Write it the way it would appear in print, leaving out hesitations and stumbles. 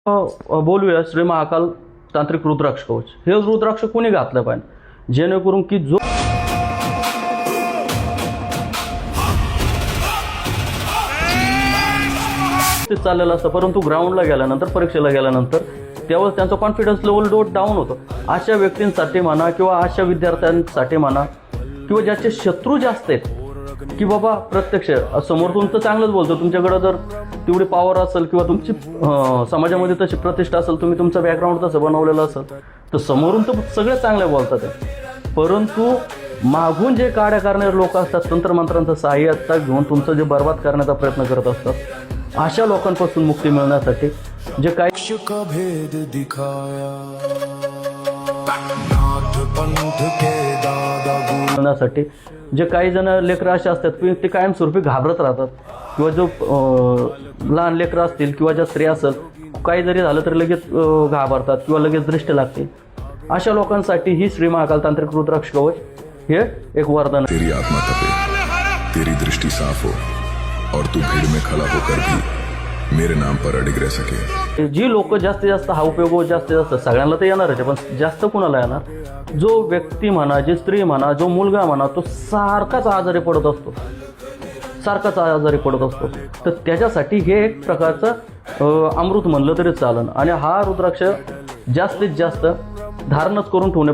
बोलूया श्री महाकाल तांत्रिक रुद्राक्ष कवच. हे रुद्राक्ष कोणी घातलं पाहिजे जेणेकरून की जो ते चाललेलं असतं परंतु ग्राउंडला गेल्यानंतर परीक्षेला गेल्यानंतर त्यावेळेस त्यांचा कॉन्फिडन्स लेवल डाऊन होतो. अशा व्यक्तींसाठी म्हणा किंवा अशा विद्यार्थ्यांसाठी म्हणा किंवा ज्याचे शत्रू जास्त आहेत की बाबा प्रत्यक्ष समोर तर चांगलंच बोलतो, तुमच्याकडं जर तेवढी पॉवर असेल किंवा तुमची समाजामध्ये तशी प्रतिष्ठा असेल, तुम्ही तुमचं बॅकग्राऊंड तसं बनवलेलं असेल तर समोरून तर सगळे चांगले बोलतात आहे. परंतु मागून जे काड्या करणारे लोक असतात तंत्रमंत्रांचं सहाय्यता घेऊन तुमचं जे बर्बाद करण्याचा प्रयत्न करत असतात, अशा लोकांपासून मुक्ती मिळण्यासाठी जे काही भेद दिखाया नाथ पंथ के दादा मिळण्यासाठी जे काही जण लेकरं असे असतात की ते कायमस्वरूपी घाबरत राहतात किंवा जो लहान लेकरं असतील किंवा ज्या स्त्रिया असेल काही जरी झालं तरी लगेच घाबरतात किंवा लगेच दृष्टी लागते, अशा लोकांसाठी ही श्री महाकाल तांत्रिक रुद्राक्ष कवच हे एक वरदान. तेरी आत्मा तपे, तेरी दृष्टि साफ हो और तू भीड़ में खड़ा होकर भी मेरे नाम पर अडिग रह सके. जी लोक जास्तीत जास्त हा उपयोग जास्तीत जास्त सगळ्यांना तर येणारच आहे, पण जास्त कुणाला येणार, जो व्यक्ती म्हणा, जी स्त्री म्हणा, जो मुलगा म्हणा, तो सारखाच आजारी पडत असतो, तर त्याच्यासाठी हे एक प्रकारचं अमृत म्हणलं तरी चालन. आणि हा रुद्राक्ष जास्तीत जास्त धारणच करून ठेवणे